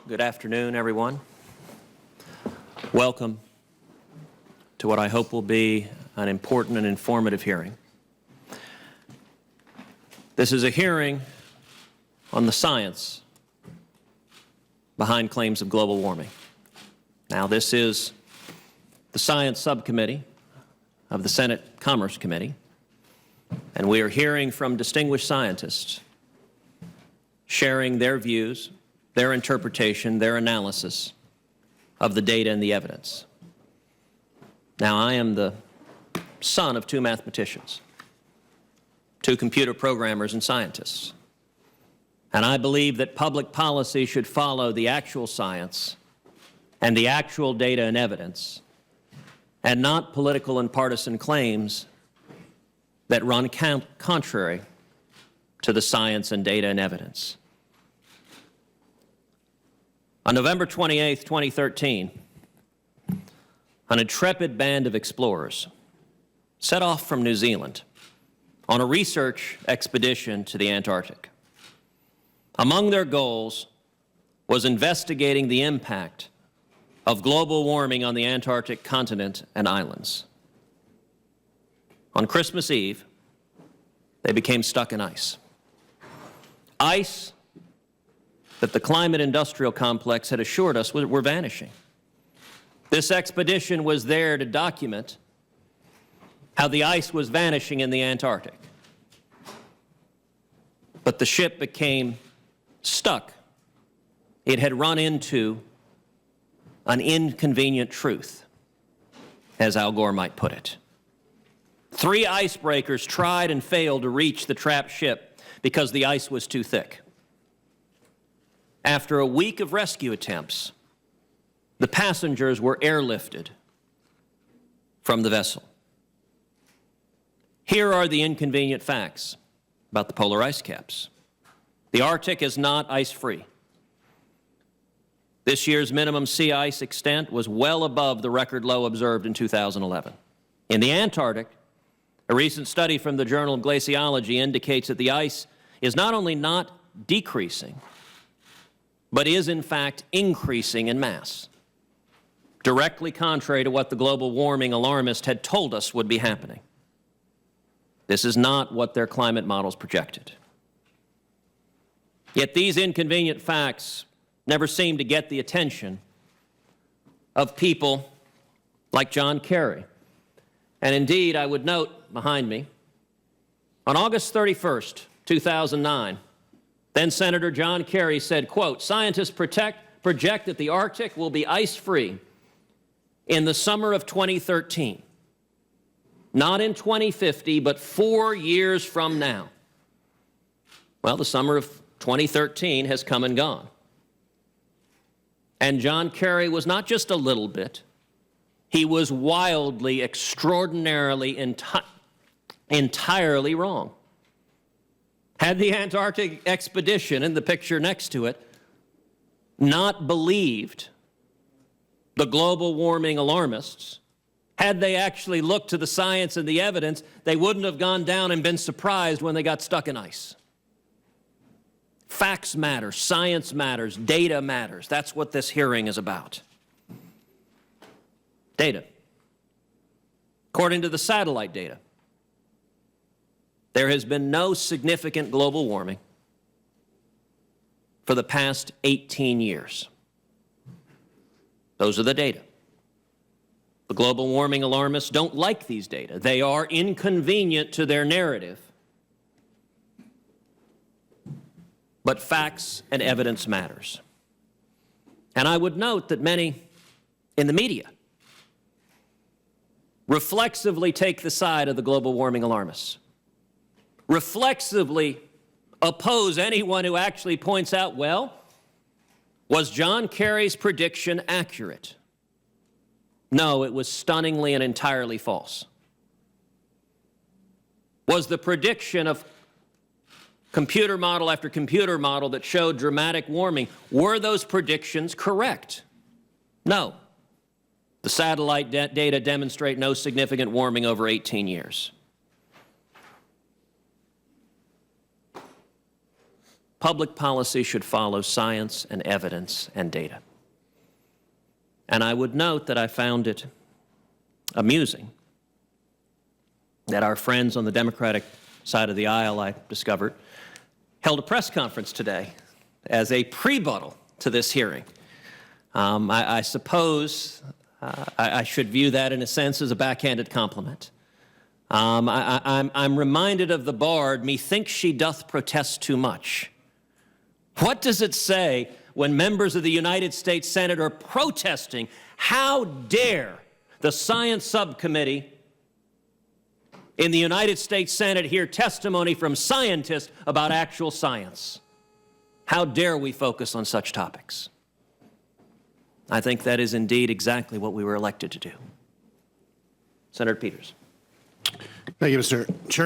Good afternoon, everyone. Welcome to what I hope will be an important and informative hearing. This is a hearing on the science behind claims of global warming. Now, this is the Science Subcommittee of the Senate Commerce Committee, and we are hearing from distinguished scientists sharing their views, their interpretation, their analysis of the data and the evidence. Now, I am the son of two mathematicians, two computer programmers and scientists, and I believe that public policy should follow the actual science and the actual data and evidence, and not political and partisan claims that run contrary to the science and data and evidence. On November 28, 2013, an intrepid band of explorers set off from New Zealand on a research expedition to the Antarctic. Among their goals was investigating the impact of global warming on the Antarctic continent and islands. On Christmas Eve, they became stuck in ice. Ice that the climate industrial complex had assured us were vanishing. This expedition was there to document how the ice was vanishing in the Antarctic. But the ship became stuck. It had run into an inconvenient truth, as Al Gore might put it. 3 icebreakers tried and failed to reach the trapped ship because the ice was too thick. After a week of rescue attempts, the passengers were airlifted from the vessel. Here are the inconvenient facts about the polar ice caps. The Arctic is not ice-free. This year's minimum sea ice extent was well above the record low observed in 2011. In the Antarctic, a recent study from the Journal of Glaciology indicates that the ice is not only not decreasing, but is in fact increasing in mass, directly contrary to what the global warming alarmists had told us would be happening. This is not what their climate models projected. Yet these inconvenient facts never seem to get the attention of people like John Kerry. And indeed, I would note behind me, on August 31st, 2009, then Senator John Kerry said, quote, "Scientists project that the Arctic will be ice-free in the summer of 2013. Not in 2050, but 4 years from now." Well, the summer of 2013 has come and gone. And John Kerry was not just a little bit, he was wildly, extraordinarily, entirely wrong. Had the Antarctic expedition, in the picture next to it, not believed the global warming alarmists, had they actually looked to the science and the evidence, they wouldn't have gone down and been surprised when they got stuck in ice. Facts matter, science matters, data matters. That's what this hearing is about. Data. According to the satellite data, there has been no significant global warming for the past 18 years. Those are the data. The global warming alarmists don't like these data. They are inconvenient to their narrative. But facts and evidence matters. And I would note that many in the media reflexively take the side of the global warming alarmists, reflexively oppose anyone who actually points out, well, was John Kerry's prediction accurate? No, it was stunningly and entirely false. Was the prediction of computer model after computer model that showed dramatic warming, were those predictions correct? No. The satellite data demonstrate no significant warming over 18 years. public policy should follow science and evidence and data. And I would note that I found it amusing that our friends on the Democratic side of the aisle, I discovered, held a press conference today as a prebuttal to this hearing. I suppose I should view that in a sense as a backhanded compliment. I'm reminded of the bard, methinks she doth protest too much. What does it say when members of the United States Senate are protesting? How dare the Science Subcommittee in the United States Senate hear testimony from scientists about actual science? How dare we focus on such topics? I think that is indeed exactly what we were elected to do. Senator Peters. Thank you, Mr. Chairman.